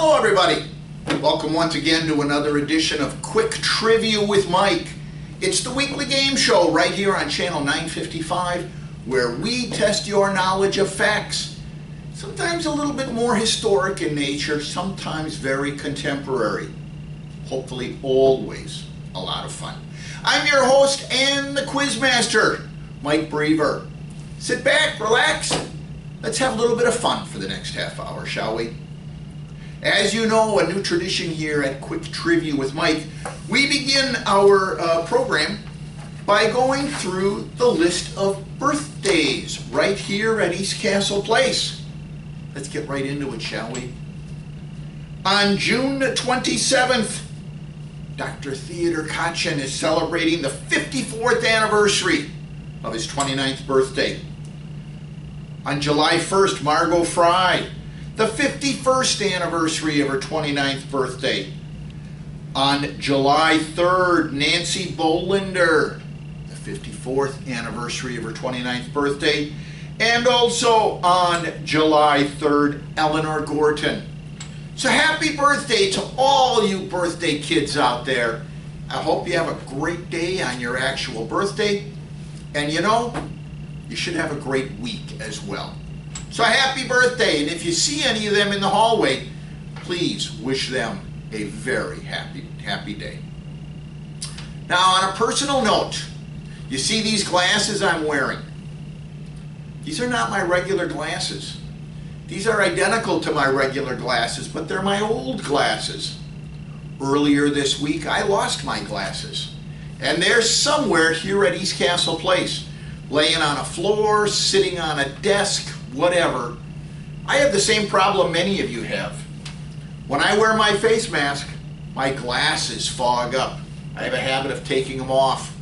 Hello everybody. Welcome once again to another edition of Quick Trivia with Mike. It's the weekly game show right here on channel 955 where we test your knowledge of facts. Sometimes a little bit more historic in nature, sometimes very contemporary. Hopefully always a lot of fun. I'm your host and the quizmaster, Mike Brever. Sit back, relax. Let's have a little bit of fun for the next half hour, shall we? As you know, a new tradition here at Quick Trivia with Mike, we begin our program by going through the list of birthdays right here at East Castle Place. Let's get right into it, shall we? On June 27th, Dr. Theodor Kachin is celebrating the 54th anniversary of his 29th birthday. On July 1st, Margot Fry, the 51st anniversary of her 29th birthday. On July 3rd, Nancy Bolander, the 54th anniversary of her 29th birthday. And also on July 3rd, Eleanor Gorton. So happy birthday to all you birthday kids out there. I hope you have a great day on your actual birthday. And you know, you should have a great week as well. So happy birthday, and if you see any of them in the hallway, please wish them a very happy day. Now, on a personal note, you see these glasses I'm wearing? These are not my regular glasses. These are identical to my regular glasses, but they're my old glasses. Earlier this week, I lost my glasses, and they're somewhere here at East Castle Place, laying on a floor, sitting on a desk, whatever. I have the same problem many of you have. When I wear my face mask, my glasses fog up. I have a habit of taking them off.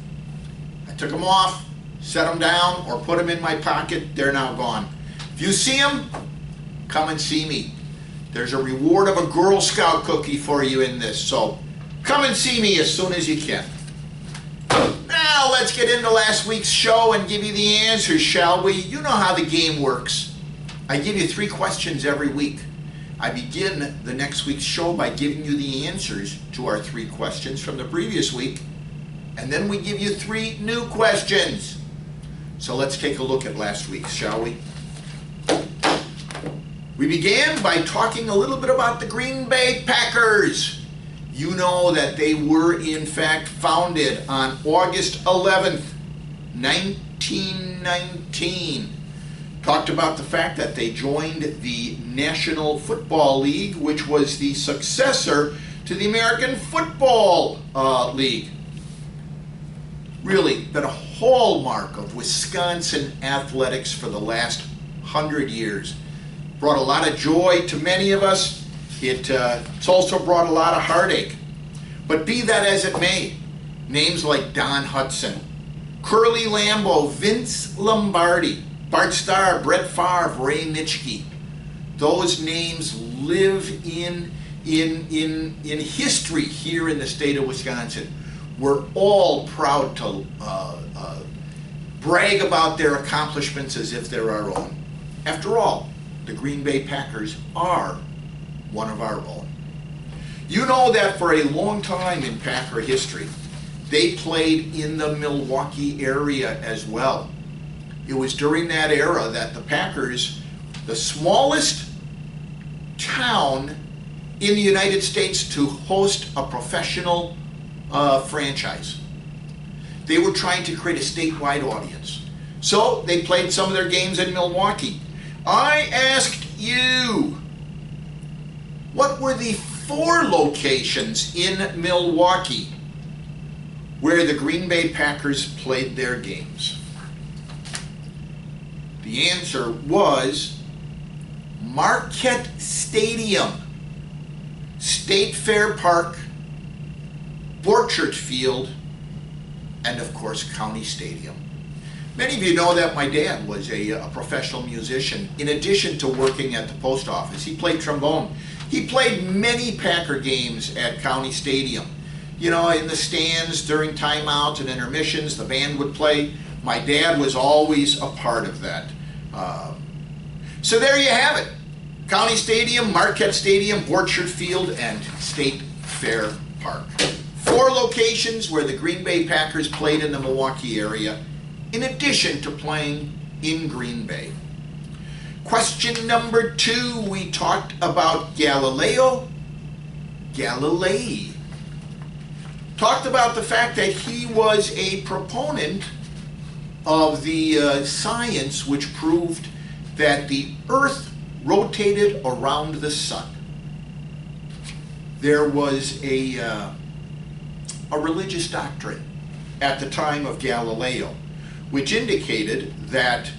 I took them off, set them down, or put them in my pocket. They're now gone. If you see them, come and see me. There's a reward of a Girl Scout cookie for you in this, so come and see me as soon as you can. Now let's get into last week's show and give you the answers, shall we? You know how the game works. I give you 3 questions every week. I begin the next week's show by giving you the answers to our 3 questions from the previous week, and then we give you 3 new questions. So let's take a look at last week's, shall we? We began by talking a little bit about the Green Bay Packers. You know that they were in fact founded on August 11th, 1919. Talked about the fact that they joined the National Football League, which was the successor to the American Football League. Really been a hallmark of Wisconsin athletics for the last 100 years. Brought a lot of joy to many of us. It's also brought a lot of heartache. But be that as it may, names like Don Hudson, Curly Lambeau, Vince Lombardi, Bart Starr, Brett Favre, Ray Nitschke, those names live in history here in the state of Wisconsin. We're all proud to brag about their accomplishments as if they're our own. After all, the Green Bay Packers are one of our own. You know that for a long time in Packer history, they played in the Milwaukee area as well. It was during that era that the Packers, the smallest town in the United States to host a professional franchise. They were trying to create a statewide audience. So they played some of their games in Milwaukee. I asked you, what were the 4 locations in Milwaukee where the Green Bay Packers played their games? The answer was Marquette Stadium, State Fair Park, Borchert Field, and of course County Stadium. Many of you know that my dad was a professional musician. In addition to working at the post office, he played trombone. He played many Packer games at County Stadium. You know, in the stands during timeouts and intermissions, the band would play. My dad was always a part of that. So there you have it. County Stadium, Marquette Stadium, Borchard Field, and State Fair Park. 4 locations where the Green Bay Packers played in the Milwaukee area, in addition to playing in Green Bay. Question number 2, we talked about Galileo Galilei. Talked about the fact that he was a proponent of the science which proved that the Earth rotated around the sun. There was a religious doctrine at the time of Galileo which indicated that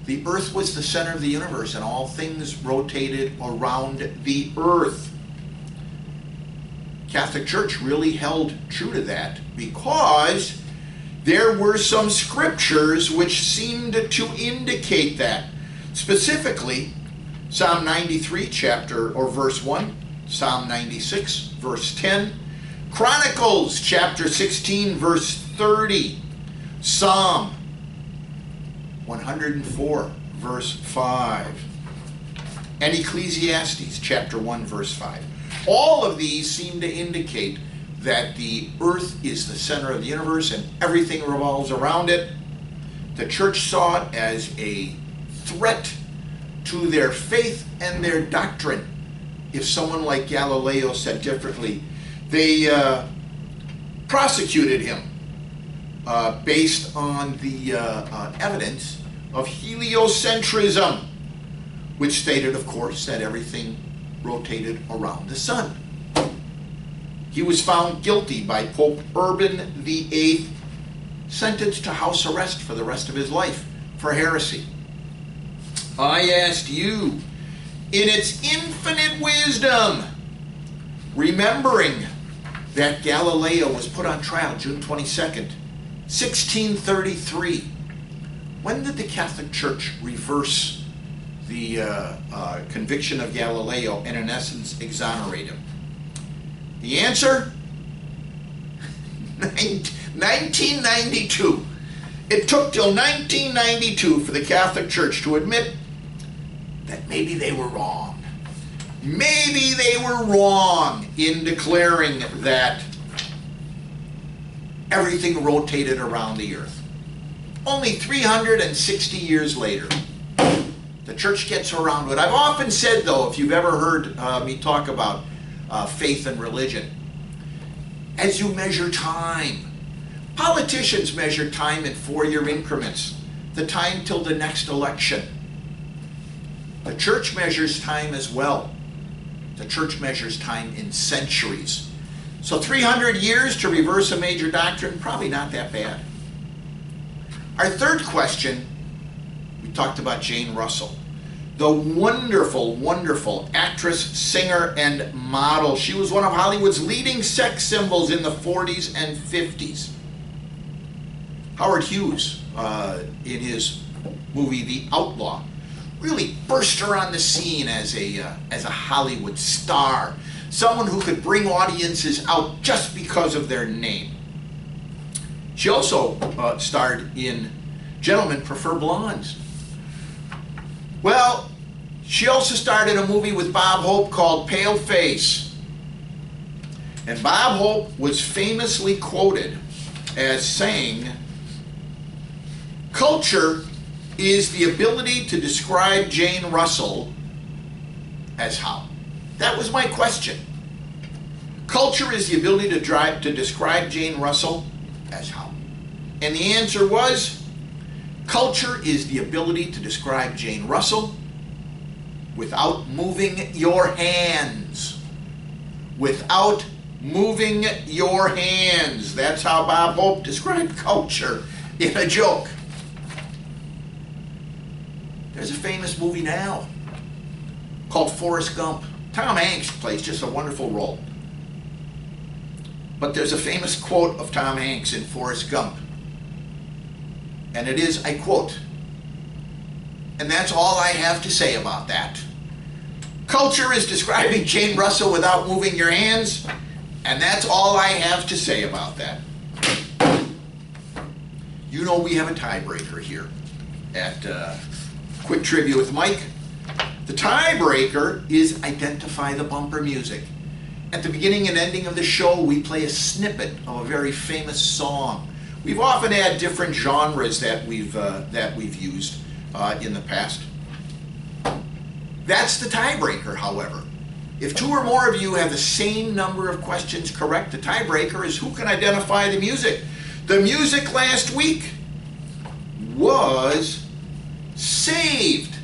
the Earth was the center of the universe and all things rotated around the Earth. Catholic Church really held true to that because there were some scriptures which seemed to indicate that. Specifically, Psalm 93 chapter or verse 1, Psalm 96 verse 10, Chronicles chapter 16 verse 30, Psalm 104 verse 5, and Ecclesiastes chapter 1 verse 5. All of these seem to indicate that the Earth is the center of the universe and everything revolves around it. The church saw it as a threat to their faith and their doctrine. If someone like Galileo said differently, they prosecuted him based on the evidence of heliocentrism, which stated, of course, that everything rotated around the sun. He was found guilty by Pope Urban VIII, sentenced to house arrest for the rest of his life for heresy. I asked you, in its infinite wisdom, remembering that Galileo was put on trial June 22nd, 1633, when did the Catholic Church reverse the conviction of Galileo and in essence exonerate him? The answer? 1992. It took till 1992 for the Catholic Church to admit that maybe they were wrong. Maybe they were wrong in declaring that everything rotated around the Earth. Only 360 years later, the church gets around to it. I've often said, though, if you've ever heard me talk about faith and religion, as you measure time, politicians measure time in 4-year increments, the time till the next election. The church measures time as well. The church measures time in centuries. So 300 years to reverse a major doctrine, probably not that bad. Our third question, we talked about Jane Russell, the wonderful, wonderful actress, singer, and model. She was one of Hollywood's leading sex symbols in the 40s and 50s. Howard Hughes, in his movie The Outlaw, really burst her on the scene as a Hollywood star, someone who could bring audiences out just because of their name. She also starred in Gentlemen Prefer Blondes. Well, she also starred in a movie with Bob Hope called Pale Face. And Bob Hope was famously quoted as saying, "Culture is the ability to describe Jane Russell as how?" That was my question. Culture is the ability to describe Jane Russell as how? And the answer was, culture is the ability to describe Jane Russell without moving your hands. Without moving your hands. That's how Bob Hope described culture in a joke. There's a famous movie now called Forrest Gump. Tom Hanks plays just a wonderful role. But there's a famous quote of Tom Hanks in Forrest Gump. And it is, I quote, and that's all I have to say about that. Culture is describing Jane Russell without moving your hands, and that's all I have to say about that. You know we have a tiebreaker here at Quick Trivia with Mike. The tiebreaker is identify the bumper music. At the beginning and ending of the show, we play a snippet of a very famous song. We've often had different genres that we've used in the past. That's the tiebreaker, however. If two or more of you have the same number of questions correct, the tiebreaker is who can identify the music. The music last week was Saved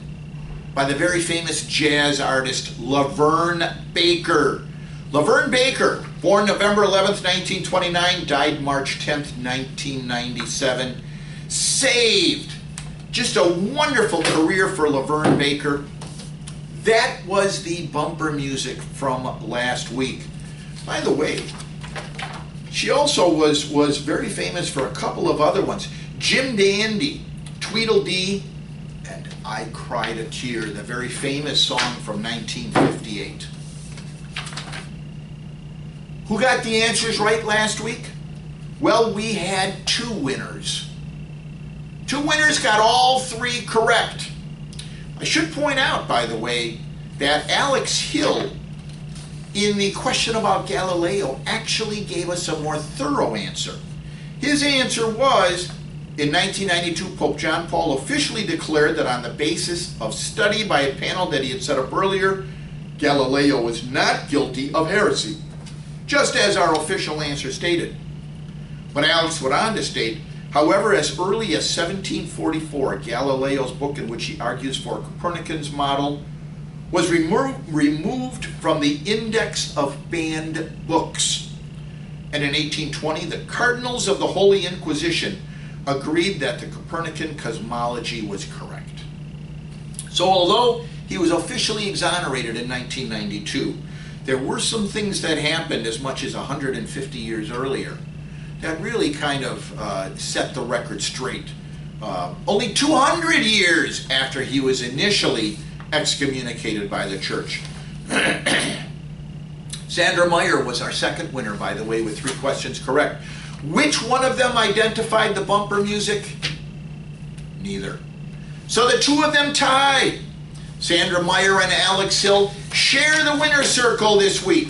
by the very famous jazz artist Laverne Baker. Laverne Baker, born November 11th, 1929, died March 10th, 1997. Saved. Just a wonderful career for Laverne Baker. That was the bumper music from last week. By the way, she also was very famous for a couple of other ones. Jim Dandy, Tweedledee, and I Cried a Tear, the very famous song from 1958. Who got the answers right last week? Well, we had two winners. Two winners got all three correct. I should point out, by the way, that Alex Hill, in the question about Galileo, actually gave us a more thorough answer. His answer was, in 1992, Pope John Paul officially declared that on the basis of study by a panel that he had set up earlier, Galileo was not guilty of heresy, just as our official answer stated. But Alex went on to state, however, as early as 1744, Galileo's book in which he argues for Copernican's model was removed from the index of banned books. And in 1820, the cardinals of the Holy Inquisition agreed that the Copernican cosmology was correct. So although he was officially exonerated in 1992, there were some things that happened as much as 150 years earlier that really kind of set the record straight. Only 200 years after he was initially excommunicated by the church. Sandra Meyer was our second winner, by the way, with 3 questions correct. Which one of them identified the bumper music? Neither. So the two of them tie. Sandra Meyer and Alex Hill share the winner's circle this week.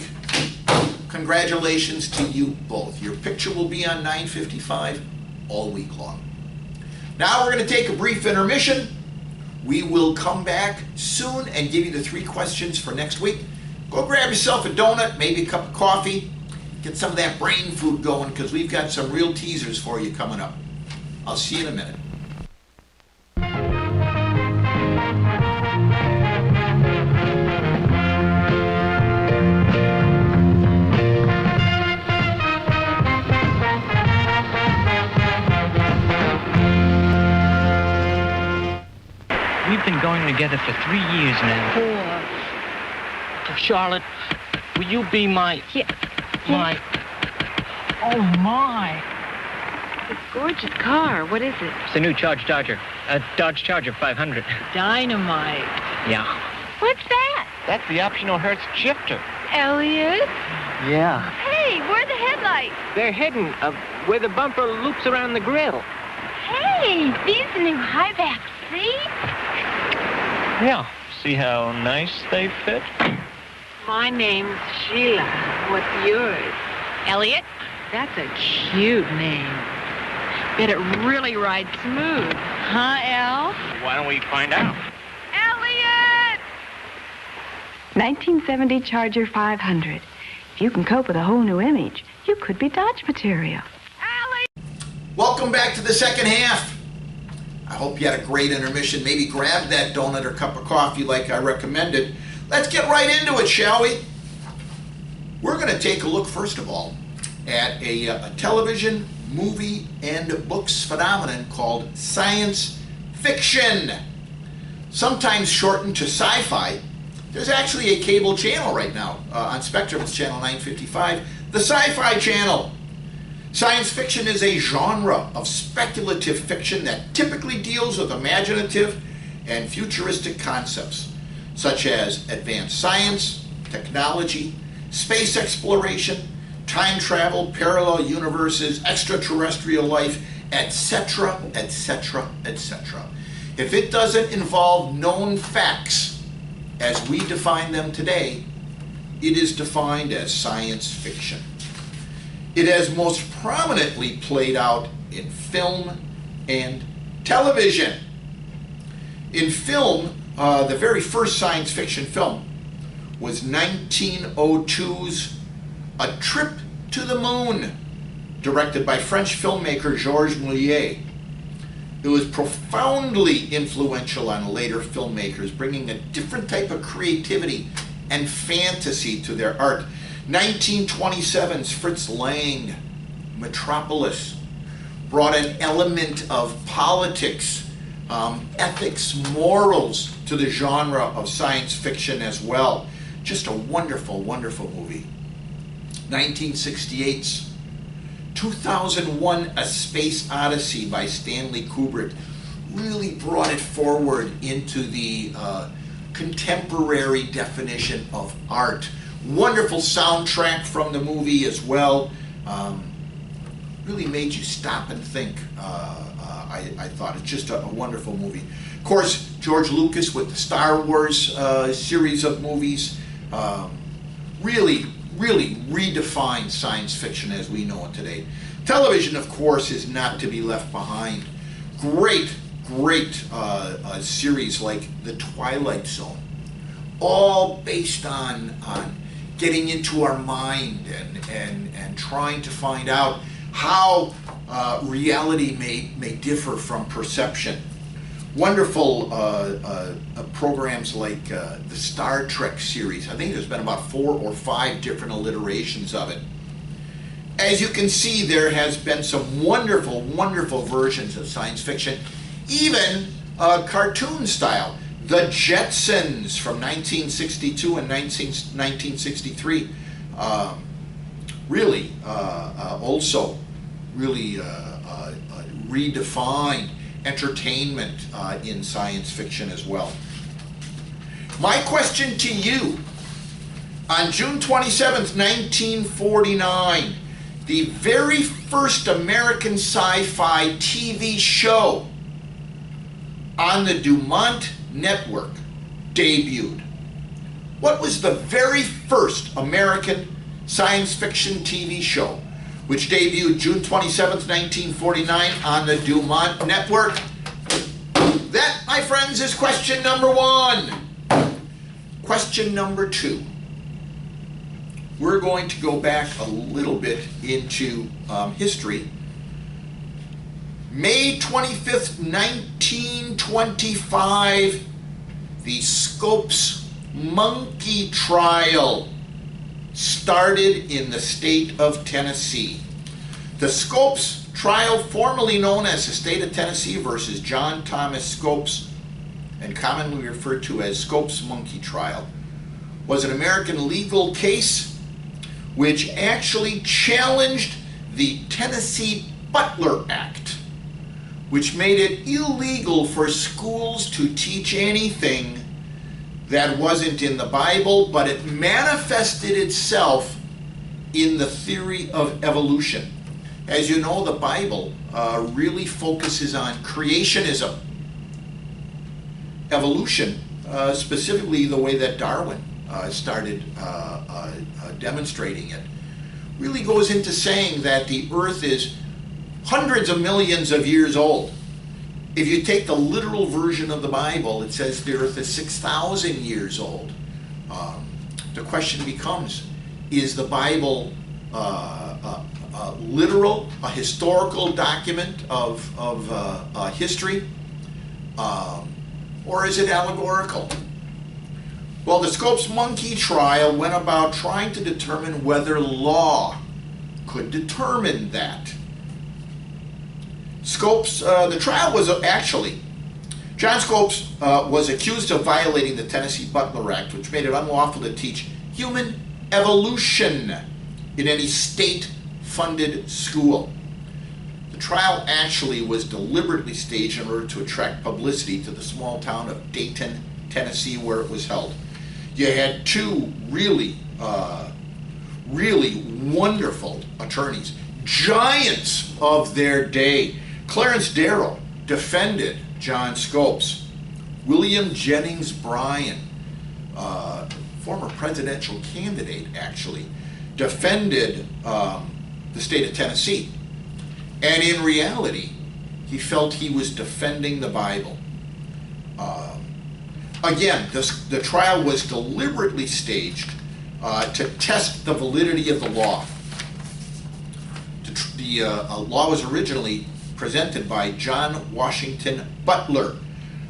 Congratulations to you both. Your picture will be on 955 all week long. Now we're going to take a brief intermission. We will come back soon and give you the 3 questions for next week. Go grab yourself a donut, maybe a cup of coffee. Get some of that brain food going, because we've got some real teasers for you coming up. I'll see you in a minute. We've been going together for 3 years now. 4. Charlotte, will you be my... Yeah. My... Oh, my. It's a gorgeous car. What is it? It's a new Dodge Charger. A Dodge Charger 500. Dynamite. Yeah. What's that? That's the optional Hertz shifter. Elliot? Yeah. Hey, where are the headlights? They're hidden where the bumper loops around the grill. Hey, these are new high-back seats? Yeah. See how nice they fit? My name's Sheila. What's yours? Elliot? That's a cute name. Bet it really rides smooth. Huh, El? Why don't we find out? Elliot! 1970 Charger 500. If you can cope with a whole new image, you could be Dodge material. Welcome back to the second half. I hope you had a great intermission. Maybe grab that donut or cup of coffee like I recommended. Let's get right into it, shall we? We're going to take a look, first of all, at a television, movie, and books phenomenon called science fiction. Sometimes shortened to sci-fi. There's actually a cable channel right now on Spectrum. It's channel 955, the Sci-Fi Channel. Science fiction is a genre of speculative fiction that typically deals with imaginative and futuristic concepts, such as advanced science, technology, space exploration, time travel, parallel universes, extraterrestrial life, etc., etc., etc. If it doesn't involve known facts, as we define them today, it is defined as science fiction. It has most prominently played out in film and television. In film, the very first science fiction film was 1902's A Trip to the Moon, directed by French filmmaker Georges Méliès. It was profoundly influential on later filmmakers, bringing a different type of creativity and fantasy to their art. 1927's Fritz Lang, Metropolis, brought an element of politics, ethics, morals to the genre of science fiction as well. Just a wonderful, wonderful movie. 1968's 2001 A Space Odyssey by Stanley Kubrick really brought it forward into the contemporary definition of art. Wonderful soundtrack from the movie as well. Really made you stop and think. I thought it's just a wonderful movie. Of course, George Lucas with the Star Wars series of movies really redefined science fiction as we know it today. Television, of course, is not to be left behind. Great series like The Twilight Zone, all based on getting into our mind and trying to find out how reality may differ from perception. Wonderful programs like the Star Trek series. I think there's been about 4 or 5 different alliterations of it. As you can see, there has been some wonderful versions of science fiction, even cartoon style. The Jetsons from 1962 and 1963 really also really redefined entertainment in science fiction as well. My question to you, on June 27th, 1949, the very first American sci-fi TV show on the Dumont Network debuted. What was the very first American science fiction TV show which debuted June 27th, 1949 on the Dumont Network? That, my friends, is question number 1. Question number 2. We're going to go back a little bit into history. May 25th, 1925, the Scopes monkey trial started in the state of Tennessee. The Scopes trial, formerly known as the State of Tennessee versus John Thomas Scopes, and commonly referred to as Scopes monkey trial, was an American legal case which actually challenged the Tennessee Butler Act, which made it illegal for schools to teach anything that wasn't in the Bible, but it manifested itself in the theory of evolution. As you know, the Bible really focuses on creationism, evolution, specifically the way that Darwin started demonstrating it, really goes into saying that the earth is hundreds of millions of years old. If you take the literal version of the Bible, it says the earth is 6,000 years old. The question becomes, is the Bible literal, a historical document of history, or is it allegorical? Well, the Scopes monkey trial went about trying to determine whether law could determine that. Scopes, the trial was actually, John Scopes was accused of violating the Tennessee Butler Act, which made it unlawful to teach human evolution in any state-funded school. The trial actually was deliberately staged in order to attract publicity to the small town of Dayton, Tennessee, where it was held. You had 2 really wonderful attorneys, giants of their day. Clarence Darrow defended John Scopes. William Jennings Bryan former presidential candidate actually, defended the state of Tennessee. And in reality, he felt he was defending the Bible. Again, the trial was deliberately staged to test the validity of the law. The law was originally presented by John Washington Butler,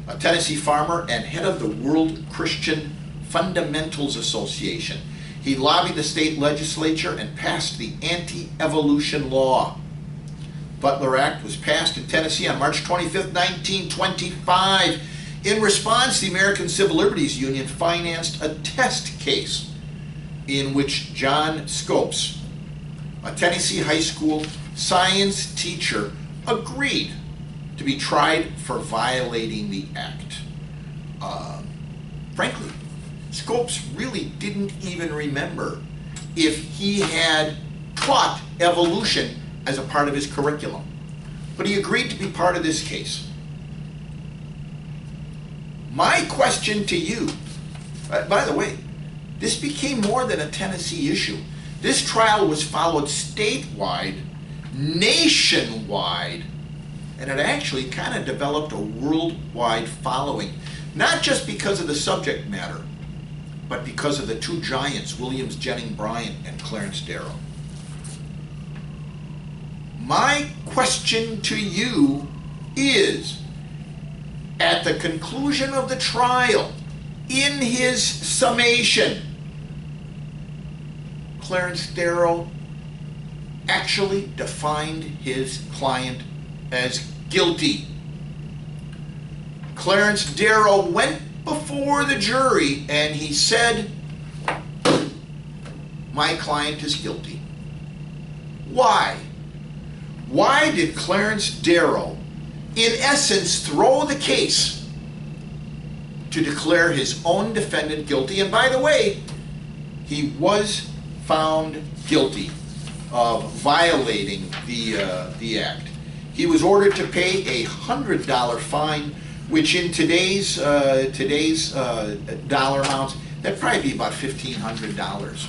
a Tennessee farmer and head of the World Christian Fundamentals Association. He lobbied the state legislature and passed the Anti-Evolution Law. Butler Act was passed in Tennessee on March 25, 1925. In response, the American Civil Liberties Union financed a test case in which John Scopes, a Tennessee high school science teacher, agreed to be tried for violating the act. Frankly, Scopes really didn't even remember if he had taught evolution as a part of his curriculum, but he agreed to be part of this case. My question to you, by the way, this became more than a Tennessee issue. This trial was followed statewide, nationwide, and it actually kind of developed a worldwide following, not just because of the subject matter, but because of the two giants, Williams Jennings Bryan and Clarence Darrow. My question to you is, at the conclusion of the trial, in his summation, Clarence Darrow actually defined his client as guilty. Clarence Darrow went before the jury and he said, my client is guilty. Why? Why did Clarence Darrow, in essence, throw the case to declare his own defendant guilty? And by the way, he was found guilty of violating the act. He was ordered to pay a $100 fine, which in today's dollar amounts, that'd probably be about $1,500.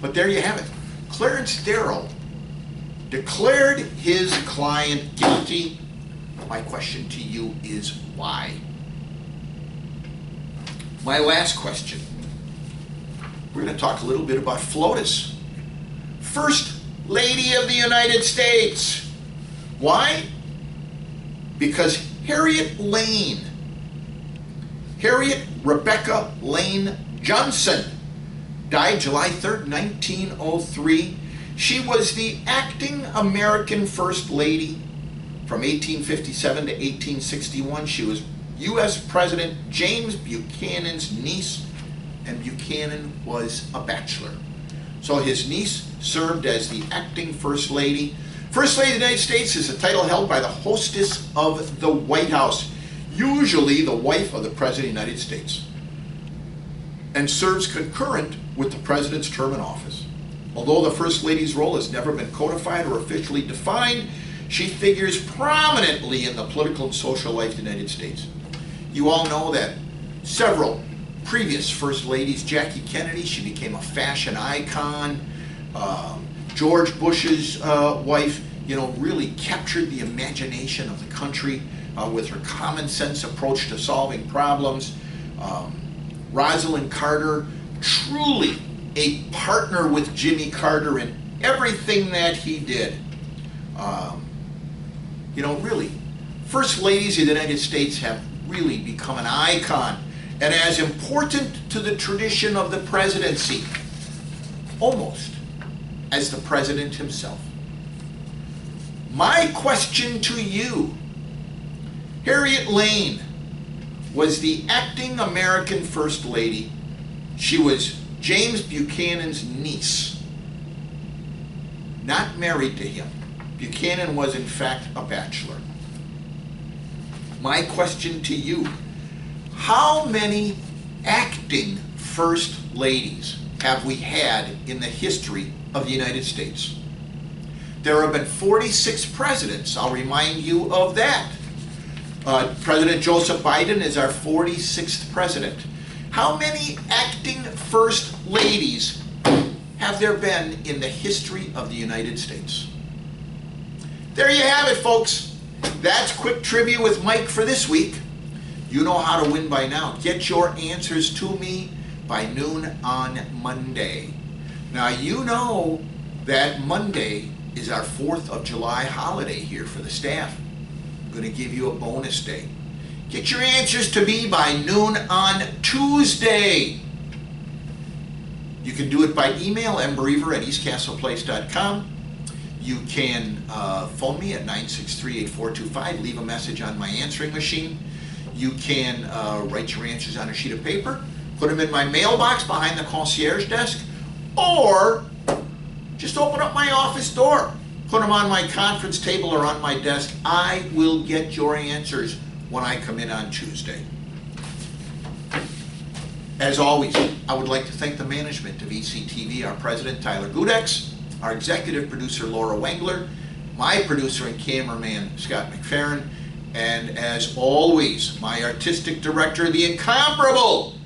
But there you have it. Clarence Darrow declared his client guilty. My question to you is why? My last question. We're going to talk a little bit about FLOTUS, First Lady of the United States. Why? Because Harriet Rebecca Lane Johnson, died July 3rd, 1903. She was the acting American First Lady from 1857 to 1861. She was U.S. President James Buchanan's niece, and Buchanan was a bachelor. So his niece served as the acting First Lady. First Lady of the United States is a title held by the hostess of the White House, usually the wife of the President of the United States, and serves concurrent with the President's term in office. Although the First Lady's role has never been codified or officially defined, she figures prominently in the political and social life of the United States. You all know that several previous First Ladies, Jackie Kennedy, she became a fashion icon. George Bush's wife, really captured the imagination of the country with her common sense approach to solving problems. Rosalind Carter, truly a partner with Jimmy Carter in everything that he did. Really, First Ladies of the United States have really become an icon and as important to the tradition of the presidency, almost as the president himself. My question to you, Harriet Lane was the acting American First Lady. She was James Buchanan's niece, not married to him. Buchanan was in fact a bachelor. My question to you, how many acting First Ladies have we had in the history of the United States? There have been 46 presidents, I'll remind you of that. President Joseph Biden is our 46th president. How many acting first ladies have there been in the history of the United States? There you have it, folks. That's Quick Trivia with Mike for this week. You know how to win by now. Get your answers to me by noon on Monday. Now, you know that Monday is our 4th of July holiday here for the staff. I'm going to give you a bonus day. Get your answers to me by noon on Tuesday. You can do it by email, mbrever@eastcastleplace.com. You can phone me at 963-8425. Leave a message on my answering machine. You can write your answers on a sheet of paper, put them in my mailbox behind the concierge desk, or just open up my office door. Put them on my conference table or on my desk. I will get your answers when I come in on Tuesday. As always, I would like to thank the management of ECTV, our president, Tyler Gudex, our executive producer, Laura Wengler, my producer and cameraman, Scott McFerrin, and as always, my artistic director, the incomparable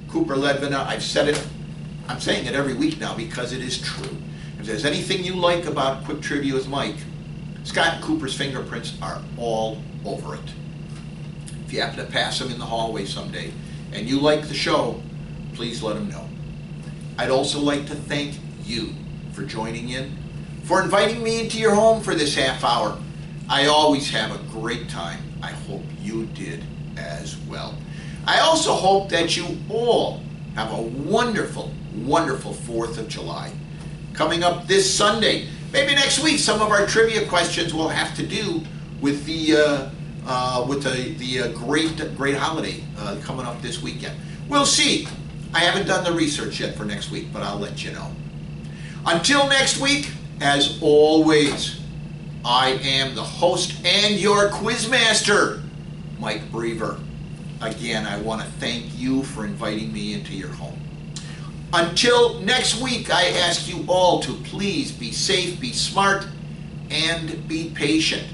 Cooper Ledvina. I've said it, I'm saying it every week now because it is true. If there's anything you like about Quick Trivia with Mike, Scott and Cooper's fingerprints are all over it. If you happen to pass them in the hallway someday and you like the show, please let them know. I'd also like to thank you for joining in, for inviting me into your home for this half hour. I always have a great time. I hope you did as well. I also hope that you all have a wonderful, wonderful 4th of July. Coming up this Sunday, maybe next week, some of our trivia questions will have to do with the great holiday coming up this weekend. We'll see. I haven't done the research yet for next week, but I'll let you know. Until next week, as always, I am the host and your quizmaster, Mike Brever. Again, I want to thank you for inviting me into your home. Until next week, I ask you all to please be safe, be smart, and be patient.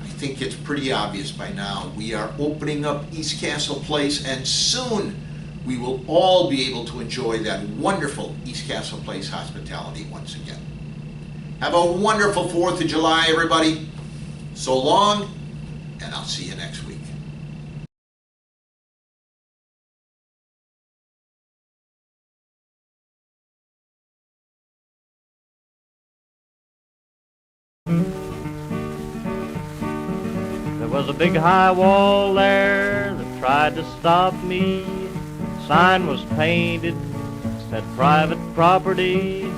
I think it's pretty obvious by now. We are opening up East Castle Place, and soon we will all be able to enjoy that wonderful East Castle Place hospitality once again. Have a wonderful 4th of July, everybody. So long, and I'll see you next week. There was a big high wall there that tried to stop me. Sign was painted, said private property,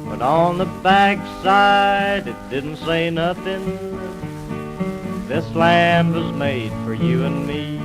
but on the back side it didn't say nothing. This land was made for you and me.